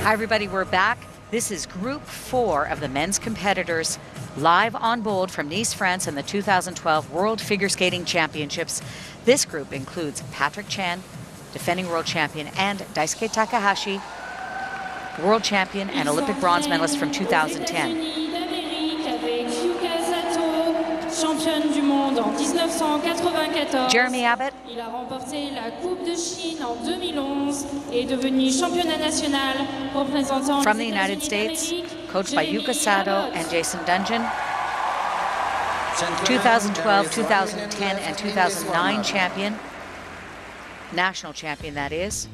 Hi everybody, we're back. This is Group 4 of the men's competitors, live on bold from Nice, France in the 2012 World Figure Skating Championships. This group includes Patrick Chan, defending world champion, and Daisuke Takahashi, world champion and Olympic bronze medalist from 2010. Championne du monde en 1994. Jeremy Abbott. Il a remporté la Coupe de Chine en 2011 et est devenu championnat national représentant from the United States, coached by Yuka Sato and Jason Dungeon. 2012, 2010, and 2009 champion, national champion that is.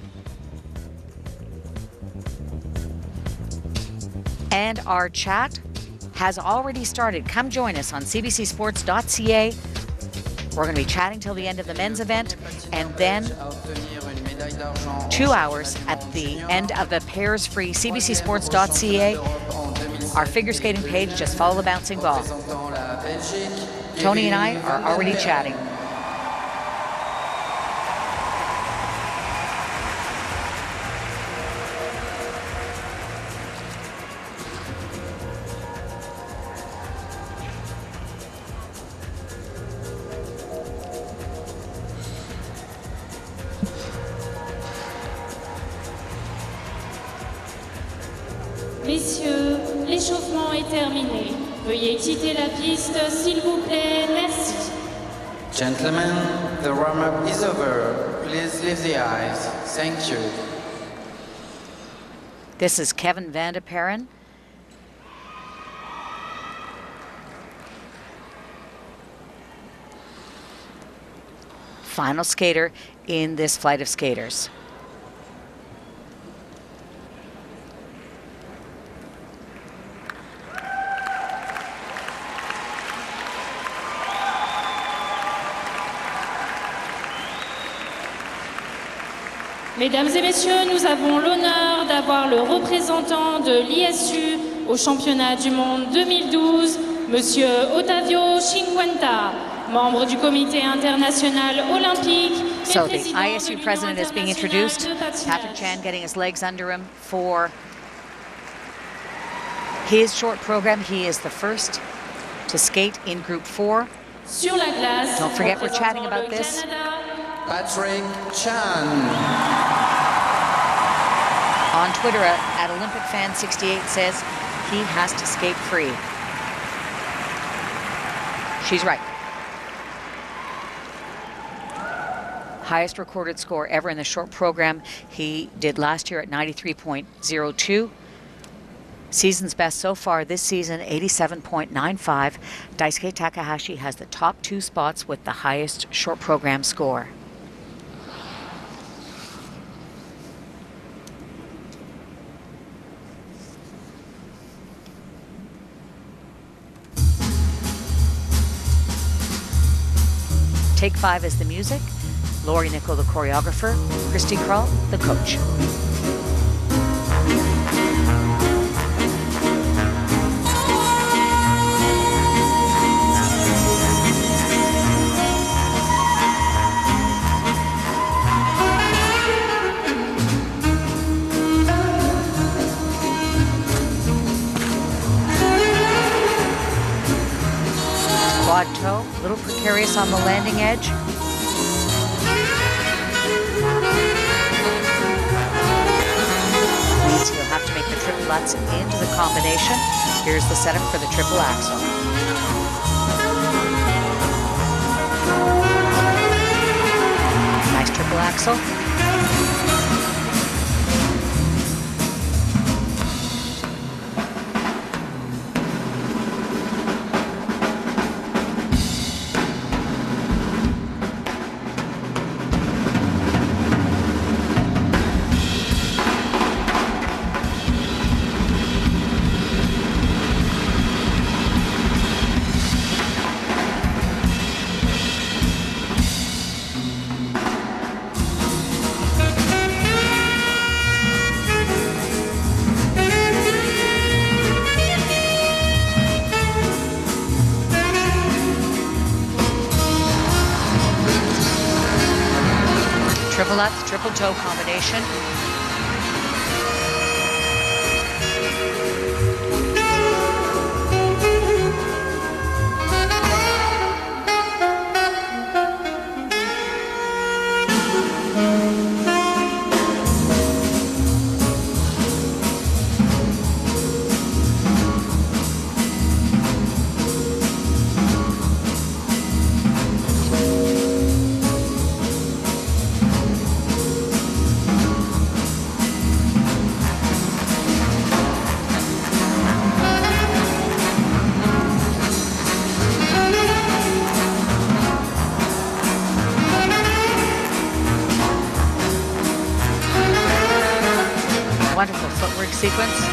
And our chat has already started. Come join us on cbcsports.ca. We're going to be chatting till the end of the men's event, and then 2 hours at the end of the pairs-free cbcsports.ca. Our figure skating page, just follow the bouncing ball. Tony and I are already chatting. Messieurs, l'échauffement est terminé. Veuillez quitter la piste, s'il vous plaît. Merci. Gentlemen, the warm-up is over. Please leave the ice. Thank you. This is Kevin van de Perren. Final skater in this flight of skaters. Mesdames et messieurs, nous avons l'honneur d'avoir le représentant de l'ISU au championnat du monde 2012, Monsieur Ottavio Cinquanta, membre du comité international olympique. So the ISU president is being introduced. Patrick Chan getting his legs under him for his short program. He is the first to skate in Group 4. Sur la glace, don't forget we're chatting about this. Patrick Chan. On Twitter at OlympicFan68 says he has to skate free. She's right. Highest recorded score ever in the short program. He did last year at 93.02. Season's best so far this season, 87.95. Daisuke Takahashi has the top 2 spots with the highest short program score. Take 5 is the music, Lori Nickel the choreographer, Christy Krull the coach. Quad toe, a little precarious on the landing edge. Means he'll have to make the triple lutz into the combination. Here's the setup for the triple axel. Nice triple axel. Triple lutz, triple toe combination. Wonderful footwork sequence.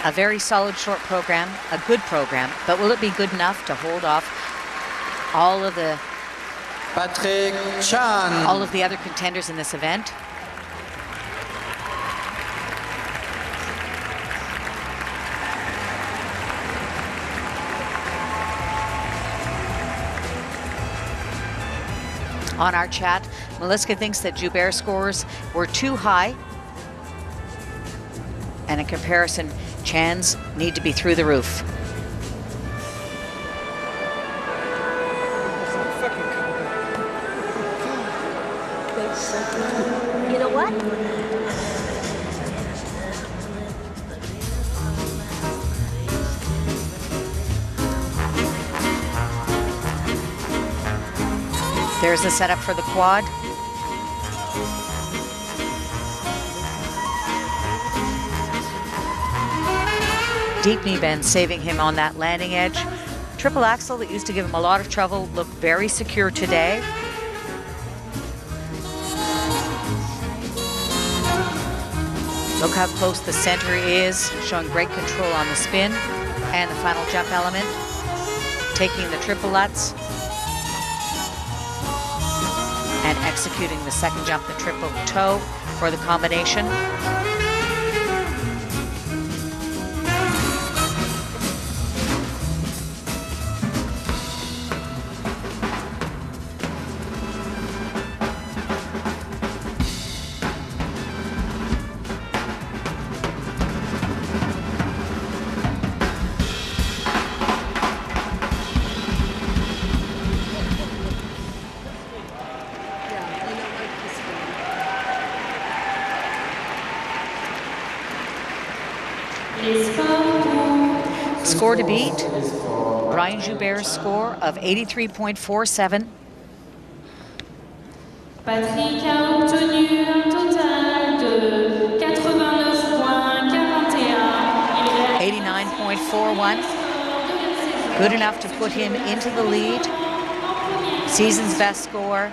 A very solid short program, a good program, but will it be good enough to hold off all of the Patrick Chan. all of the other contenders in this event? On our chat, Melissa thinks that Joubert's scores were too high, and in comparison, Chan's need to be through the roof. You know what? There's the setup for the quad. Deep knee bend saving him on that landing edge. Triple axel that used to give him a lot of trouble looked very secure today. Look how close the center is, showing great control on the spin and the final jump element. Taking the triple lutz and executing the second jump, the triple toe for the combination. Score to beat, Brian Joubert's score of 83.47. Patrick a obtenu un total de 89.41. Good enough to put him into the lead. Season's best score.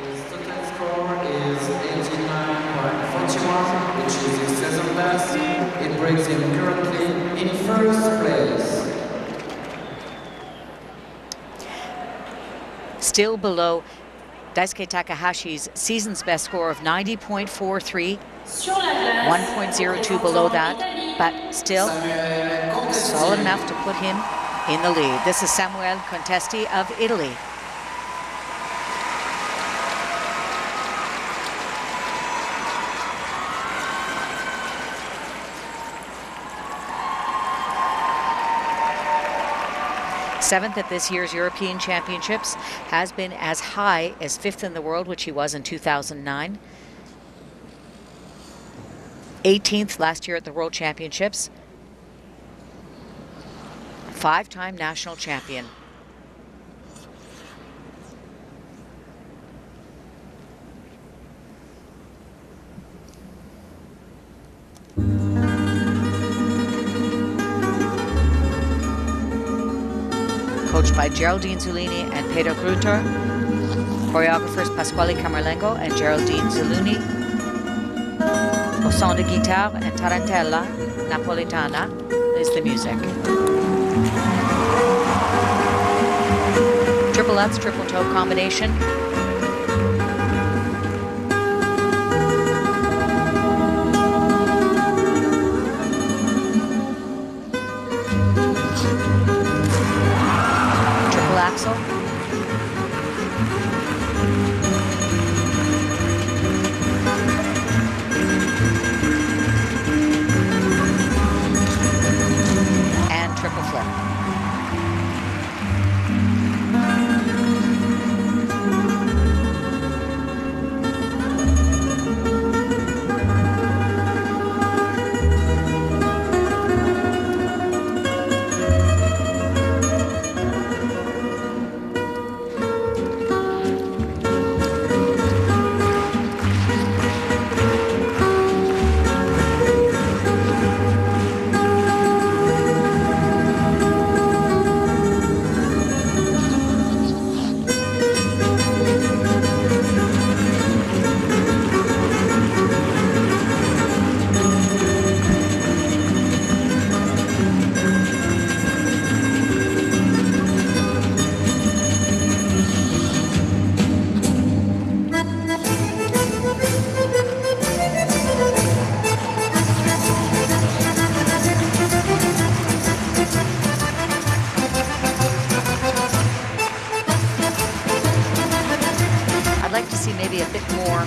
His total score is 89.41, which is his season best. It brings him currently in first place. Still below Daisuke Takahashi's season's best score of 90.43. 1.02 below that, but still solid enough to put him in the lead. This is Samuel Contesti of Italy. Seventh at this year's European Championships, has been as high as fifth in the world, which he was in 2009. 18th last year at the World Championships. Five-time national champion. Coached by Geraldine Zulini and Pedro Grutter. Choreographers Pasquale Camerlengo and Geraldine Zulini. Au son de guitare and tarantella napolitana is the music. Triple Lutz, triple toe combination. Triple axel. And triple flip. I'd like to see maybe a bit more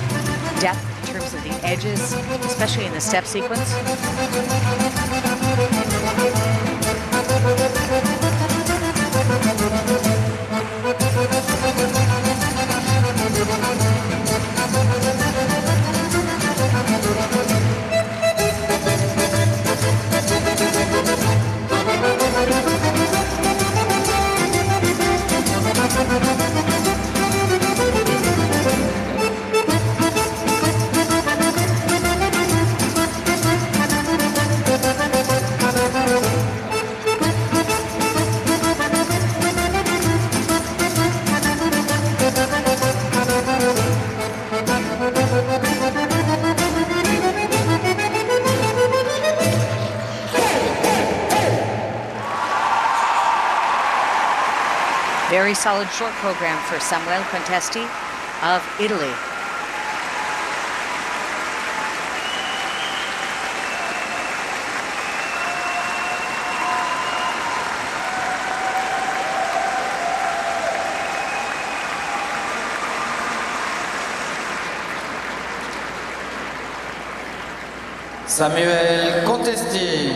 depth in terms of the edges, especially in the step sequence. Very solid short program for Samuel Contesti of Italy. Samuel Contesti.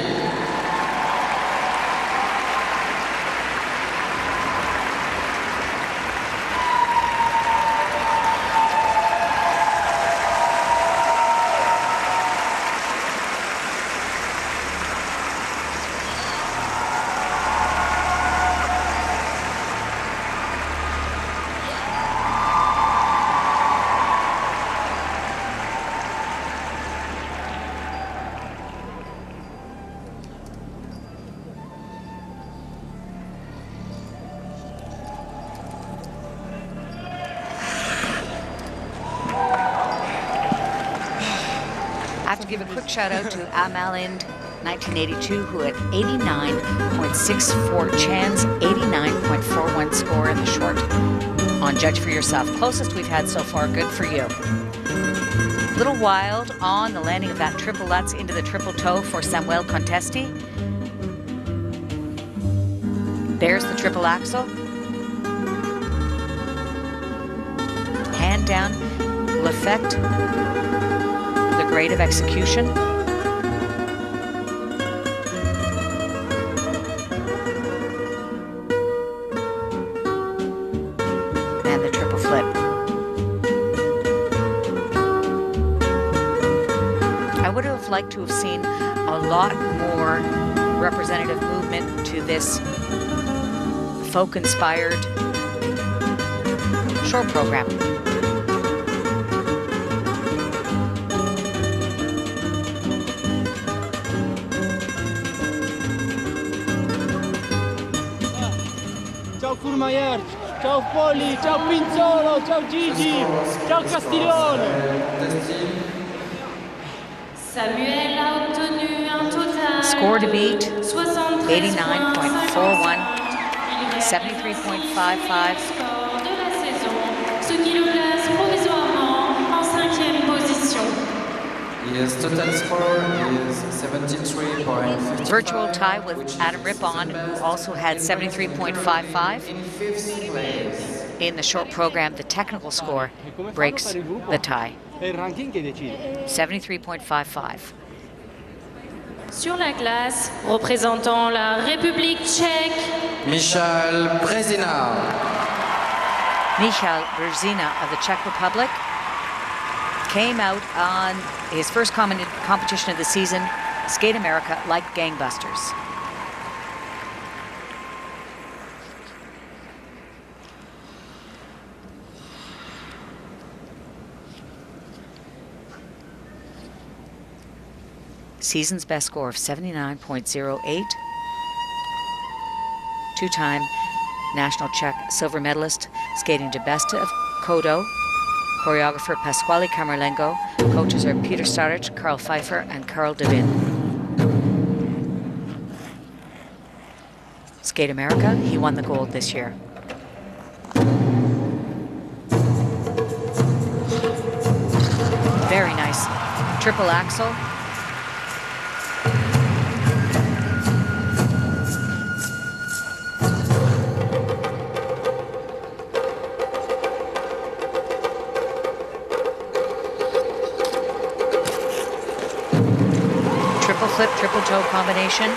I have to give a quick shout out to Amalind 1982, who had 89.64 Chan's 89.41 score in the short on Judge for Yourself. Closest we've had so far. Good for you. A little wild on the landing of that triple Lutz into the triple toe for Samuel Contesti. There's the triple axel. Hand down will affect the grade of execution. And the triple flip. I would have liked to have seen a lot more representative movement to this folk-inspired short program. Ciao Courmayeur, ciao Poli, ciao Pinzolo, ciao Gigi, ciao Castiglione. Samuel a obtenu un total Score to de beat, 73.41, 73.55. score de la saison, ce qui le place provisoirement en 5e position. His total score is 73.55. Virtual tie with Adam Rippon, who also had 73.55. In 5th place. In the short program, the technical score breaks the tie, È il ranking che decide. 73.55. Sur la glace, représentant la République tchèque, Michal Brezina. Michal Brzezina of the Czech Republic came out on his first competition of the season, Skate America, like gangbusters. Season's best score of 79.08. Two-time national Czech silver medalist, skating to best of Kodo. Choreographer Pasquale Camerlengo. Coaches are Peter Staric, Carl Pfeiffer, and Carl Devin. Skate America, he won the gold this year. Very nice. Triple axel. Triple flip, triple toe combination.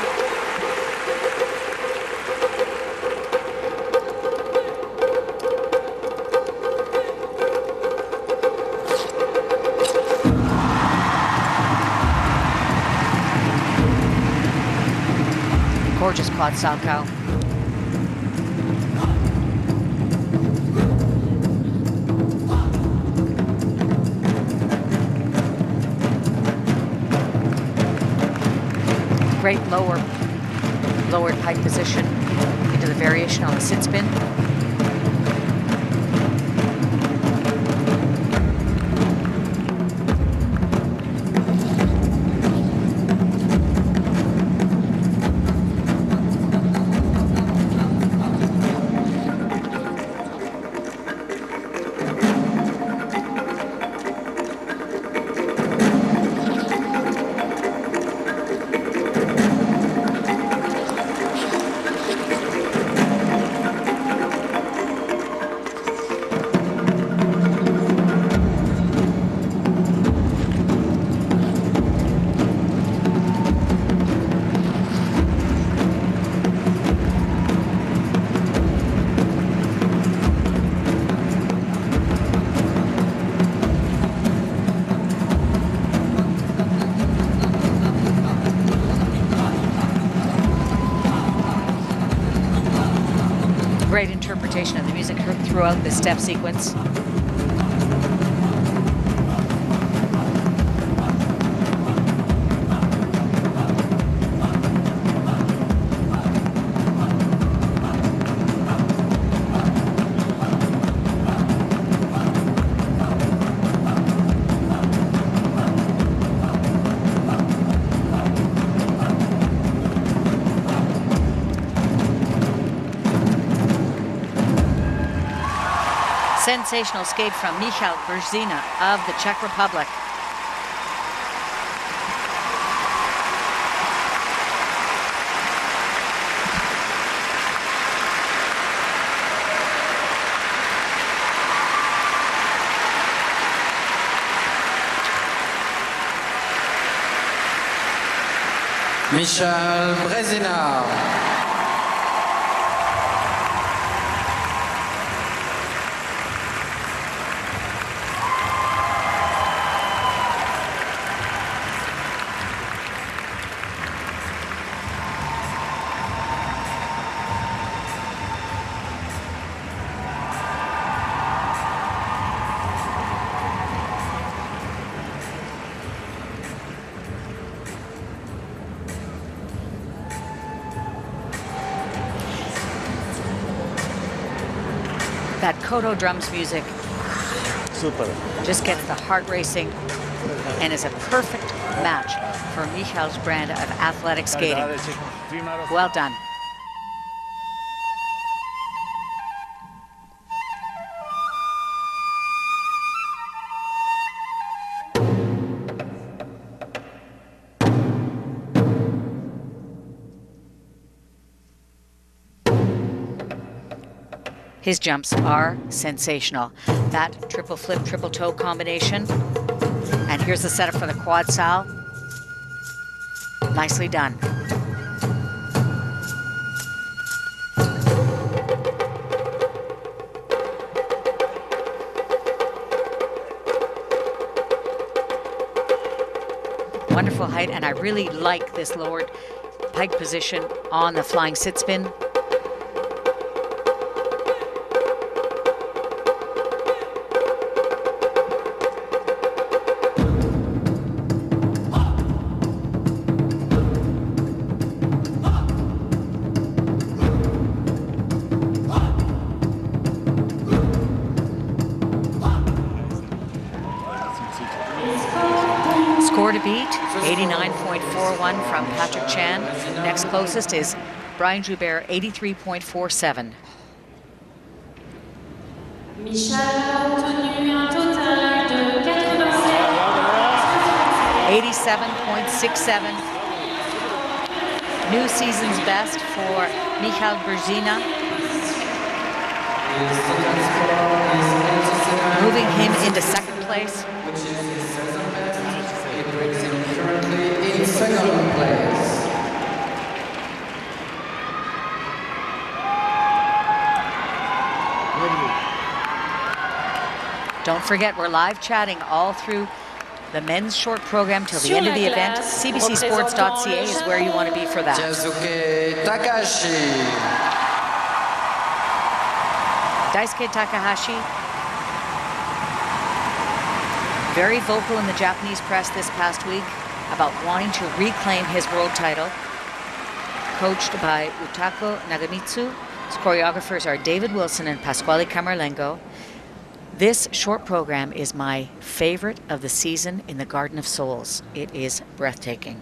Gorgeous quad salchow. Great lowered pike position into the variation on the sit spin. Great interpretation of the music throughout the step sequence. Sensational skate from Michal Brzezina of the Czech Republic. Michal Brezina. That Kodo drums music Super. just gets the heart racing. and is a perfect match for Michal's brand of athletic skating. Well done. His jumps are sensational. That triple flip, triple toe combination. And here's the setup for the quad sal. Nicely done. Wonderful height, and I really like this lowered pike position on the flying sit spin. Score to beat, 89.41 from Patrick Chan. Next closest is Brian Joubert, 83.47. Michal a obtenu un total de 87.67. New season's best for Michal Brezina. Moving him into second place. Currently in second place. Don't forget, we're live chatting all through the men's short program till the end of the event. CBCSports.ca is where you want to be for that. Daisuke Takahashi. Daisuke Takahashi, very vocal in the Japanese press this past week about wanting to reclaim his world title. Coached by Utako Nagamitsu. His choreographers are David Wilson and Pasquale Camerlengo. This short program is my favorite of the season in the Garden of Souls. It is breathtaking.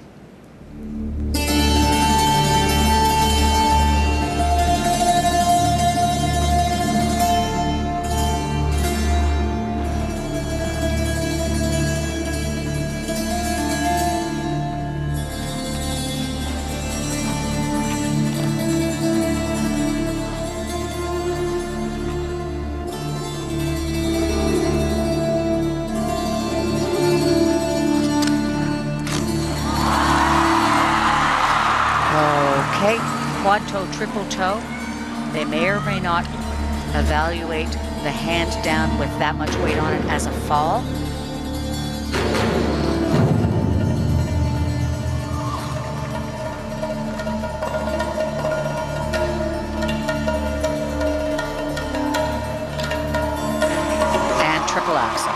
Okay, quad toe, triple toe. They may or may not evaluate the hand down with that much weight on it as a fall. And triple axel.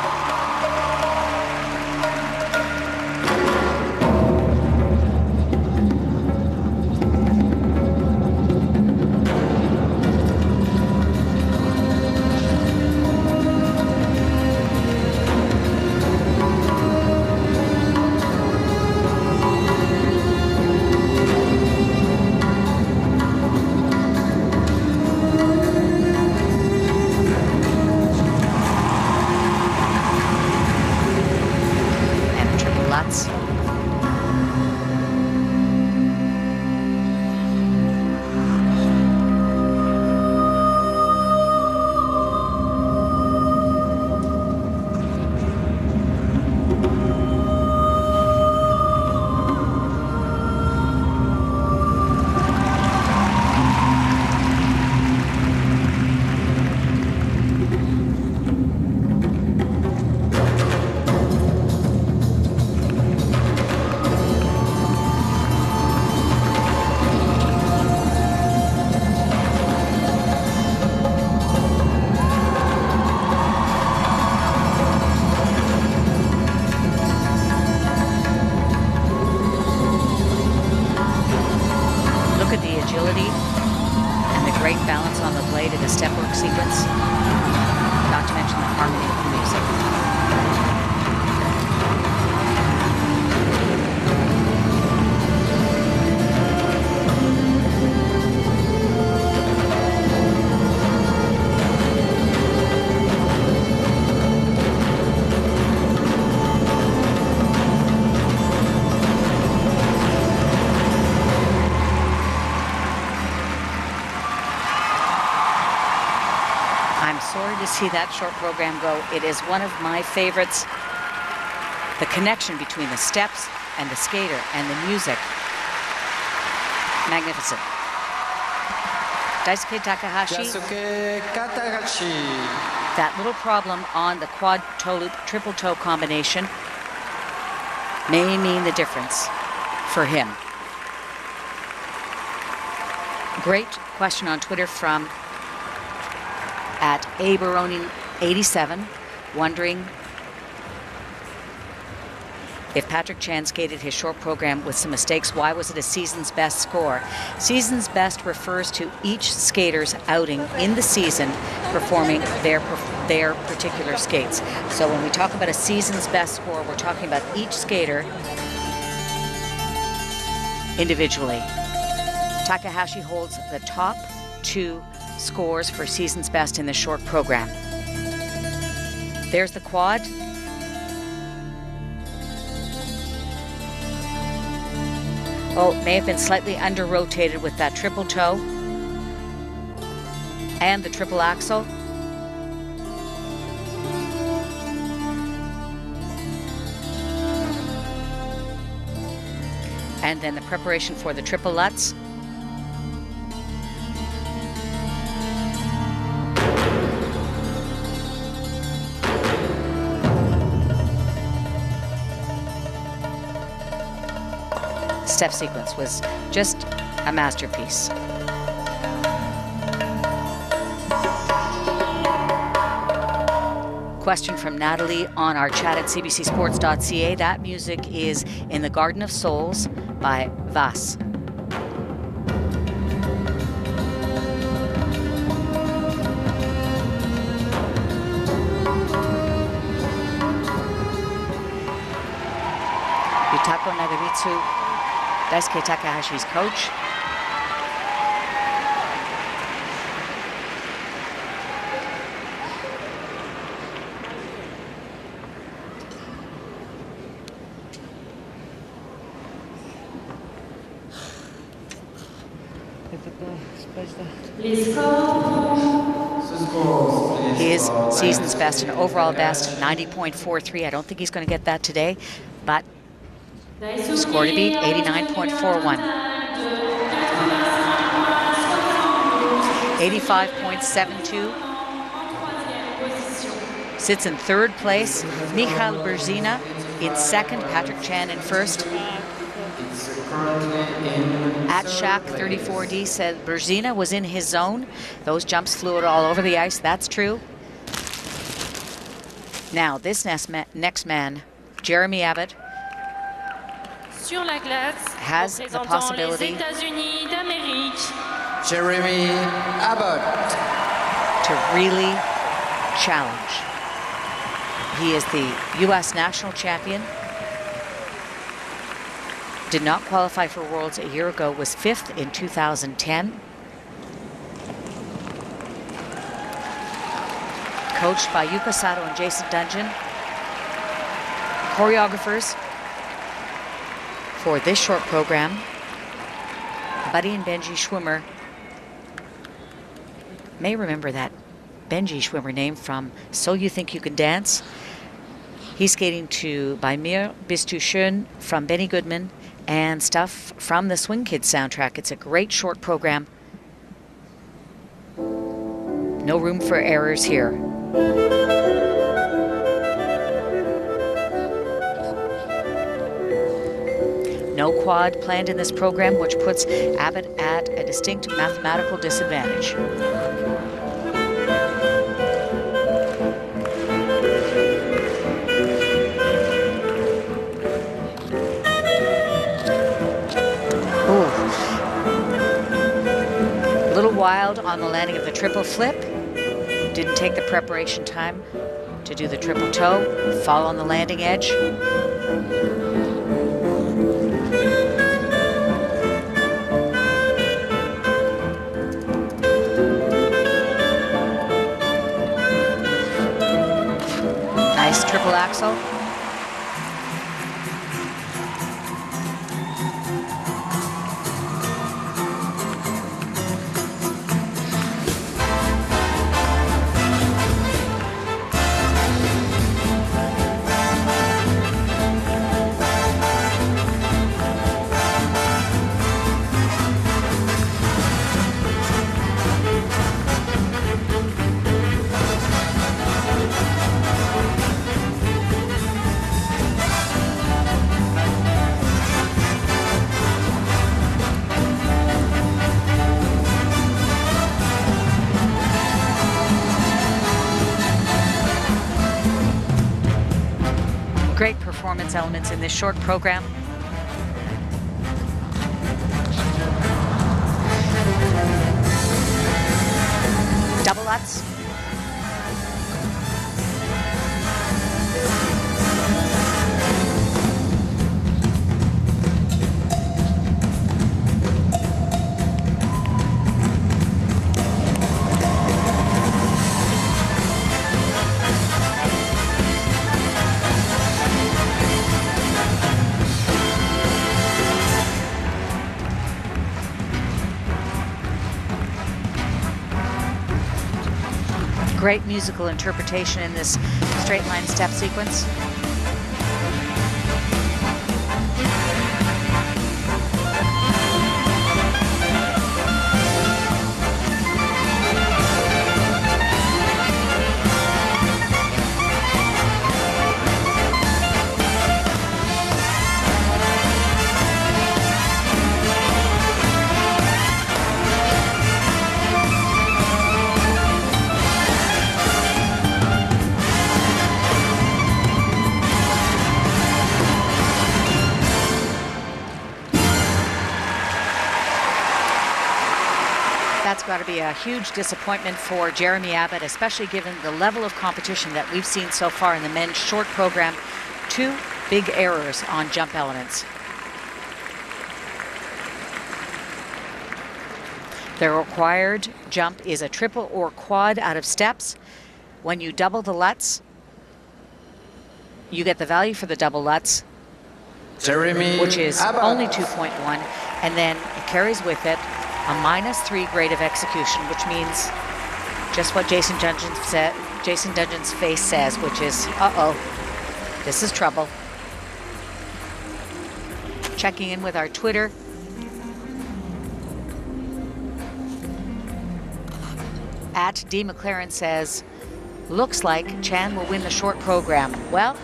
see that short program go. It is one of my favorites. The connection between the steps and the skater and the music. Magnificent. Daisuke Takahashi. Daisuke Takahashi. That little problem on the quad toe loop, triple toe combination may mean the difference for him. Great question on Twitter from @abaroni87, wondering if Patrick Chan skated his short program with some mistakes, why was it a season's best score? Season's best refers to each skater's outing in the season performing their particular skates. So when we talk about a season's best score, we're talking about each skater individually. Takahashi holds the top 2 scores for season's best in the short program. There's the quad. Oh, may have been slightly under-rotated with that triple toe and the triple axel. And then the preparation for the triple Lutz. Step sequence was just a masterpiece. Question from Natalie on our chat at cbcsports.ca. That music is In the Garden of Souls by Vas. Yutako Nagamitsu, Daisuke Takahashi's coach. His season's best and overall best, 90.43. I don't think he's going to get that today, but score to beat, 89.41. 85.72. Sits in 3rd place. Michal Berzina in 2nd. Patrick Chan in 1st. At Shaq 34D said Berzina was in his zone. Those jumps flew all over the ice. That's true. Now this next man, Jeremy Abbott, Sur la glace, has the possibility Jeremy Abbott to really challenge. He is the U.S. national champion. Did not qualify for Worlds a year ago, was 5th in 2010. Coached by Yuka Sato and Jason Dungeon. Choreographers for this short program, Buddy and Benji Schwimmer. May remember that Benji Schwimmer name from So You Think You Can Dance. He's skating to Bei mir bist du schön from Benny Goodman and stuff from the Swing Kids soundtrack. It's a great short program. No room for errors here. No quad planned in this program, which puts Abbott at a distinct mathematical disadvantage. A little wild on the landing of the triple flip. Didn't take the preparation time to do the triple toe, fall on the landing edge. Nice triple axel. performance elements in this short program. Double Lutz. Great musical interpretation in this straight line step sequence. That's got to be a huge disappointment for Jeremy Abbott, especially given the level of competition that we've seen so far in the men's short program. 2 big errors on jump elements. The required jump is a triple or quad out of steps. When you double the Lutz, you get the value for the double Lutz, Jeremy which is Abbott. only 2.1, and then it carries with it a -3 grade of execution, which means just what Jason Dudgeon's face says, which is, uh-oh, this is trouble. Checking in with our Twitter. At D. McLaren says, looks like Chan will win the short program. Well,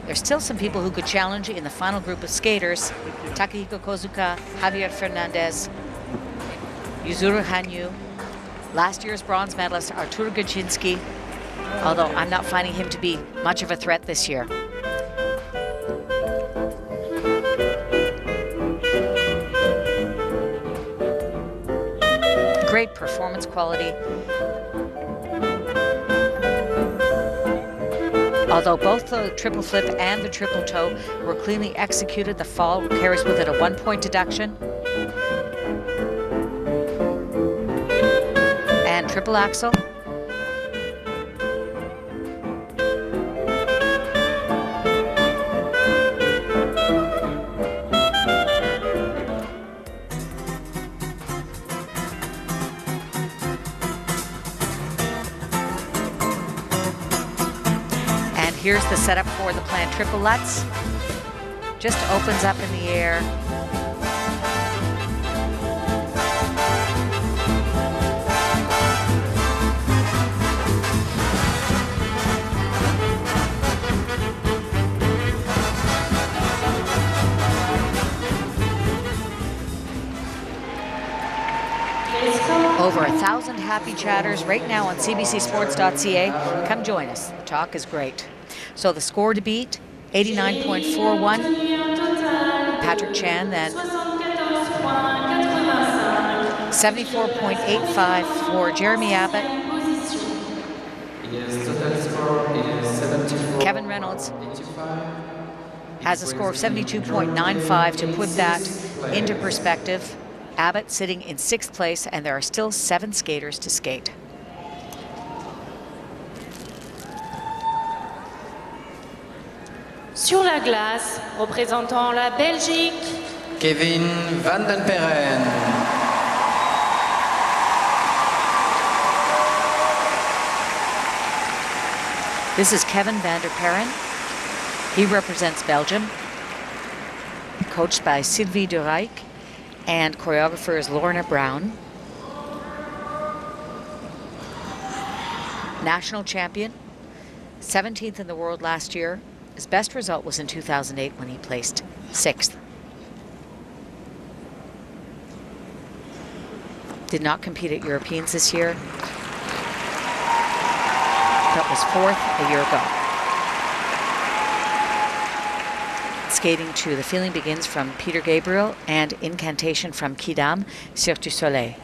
there's still some people who could challenge in the final group of skaters. Takahiko Kozuka, Javier Fernandez, Yuzuru Hanyu, last year's bronze medalist Artur Gaczynski, although I'm not finding him to be much of a threat this year. Great performance quality. Although both the triple flip and the triple toe were cleanly executed, the fall carries with it a 1-point deduction. And triple axel. Here's the setup for the planned triple Lutz. Just opens up in the air. Over 1,000 happy chatters right now on cbcsports.ca. Come join us. The talk is great. So the score to beat, 89.41. Patrick Chan then 74.85 for Jeremy Abbott. Yes, total score is 74. Kevin Reynolds has a score of 72.95. To put that into perspective, Abbott sitting in 6th place, and there are still 7 skaters to skate. Sur la glace, représentant la Belgique, Kevin Van den Perren. This is Kevin Van der Perren. He represents Belgium, coached by Sylvie de Rijk, and choreographer is Lorna Brown. National champion, 17th in the world last year. His best result was in 2008 when he placed 6th. Did not compete at Europeans this year. That was 4th a year ago. skating to The Feeling Begins from Peter Gabriel and Incantation from Kidam, Cirque du Soleil.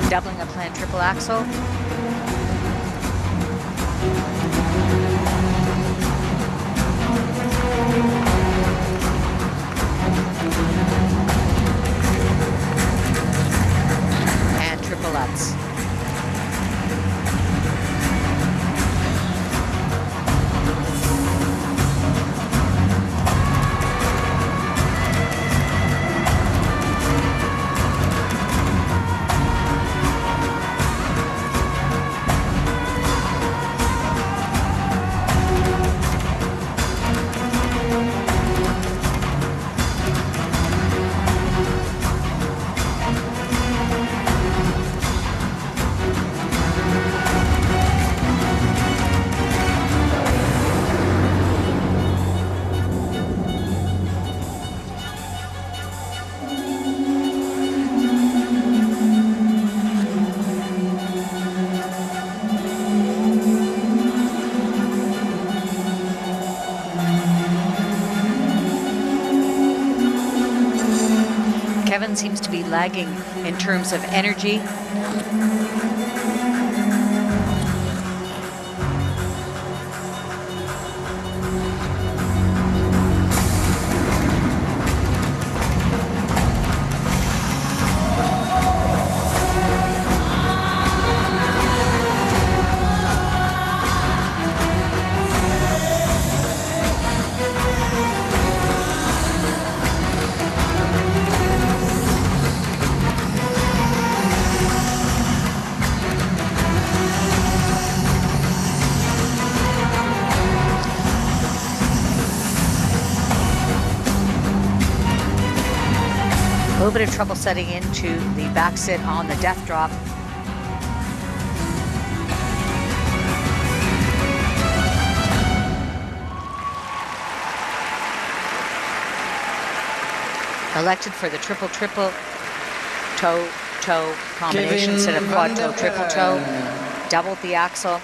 Doubling a planned triple axel. And triple lutz. Kevin seems to be lagging in terms of energy. A little bit of trouble setting into the back sit on the death drop. Elected for the triple toe combination instead of quad toe triple toe. Doubled the axle.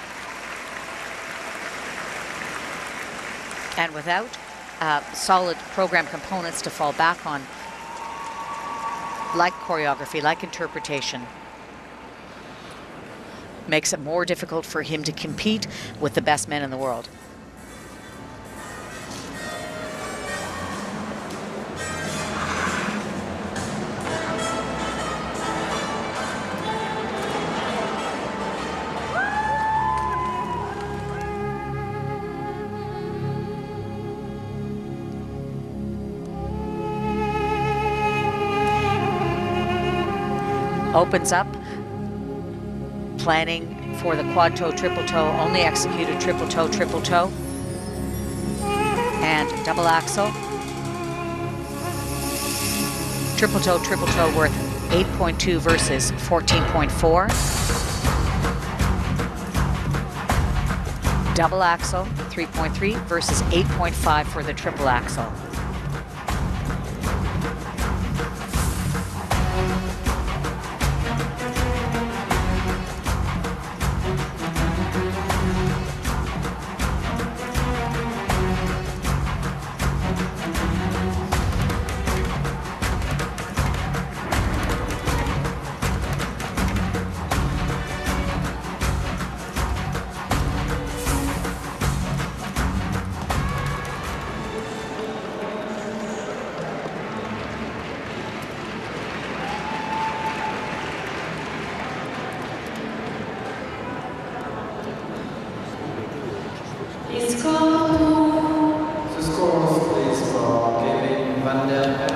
And without solid program components to fall back on, like choreography, like interpretation, makes it more difficult for him to compete with the best men in the world. Opens up, planning for the quad toe, triple toe, only executed triple toe, and double axel. Triple toe worth 8.2 versus 14.4. Double axel, 3.3 versus 8.5 for the triple axel. Vanderberg.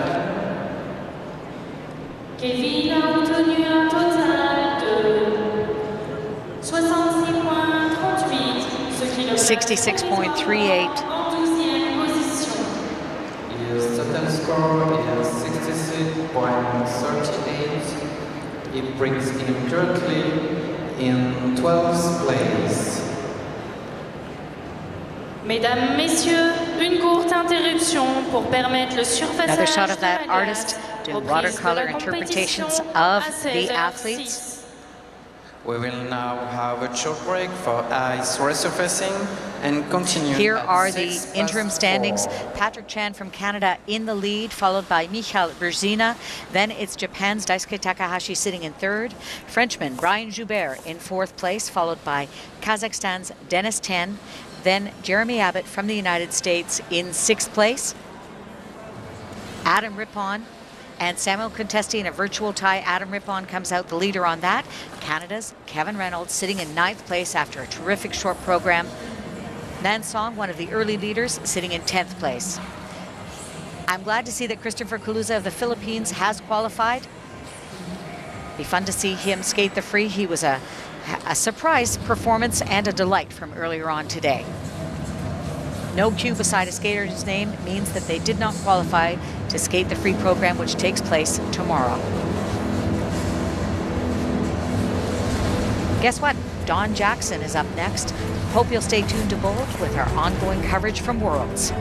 Kevin a obtenu un total de 66,38 points, ce qui le 66.38. en 12e position. His total score is 66.38. It brings him currently in 12th place. Mesdames, Messieurs, une courte interruption pour permettre le surfaçage Another shot of de that la glace. artist doing Reprise de watercolor la interpretations compétition of à the 16h06. athletes. We will now have a short break for ice resurfacing and continue. Here at are the 6 interim past standings. 4. Patrick Chan from Canada in the lead, followed by Michal Berzina. Then it's Japan's Daisuke Takahashi sitting in third. Frenchman Brian Joubert in fourth place, followed by Kazakhstan's Denis Ten. Then Jeremy Abbott from the United States in sixth place. Adam Rippon and Samuel Contesti in a virtual tie. Adam Rippon comes out the leader on that. Canada's Kevin Reynolds sitting in ninth place after a terrific short program. Nan Song, one of the early leaders, sitting in 10th place. I'm glad to see that Christopher Kaluza of the Philippines has qualified. Be fun to see him skate the free. He was a surprise performance and a delight from earlier on today. No Q beside a skater's name means that they did not qualify to skate the free program, which takes place tomorrow. Guess what? Don Jackson is up next. Hope you'll stay tuned to Bold with our ongoing coverage from Worlds.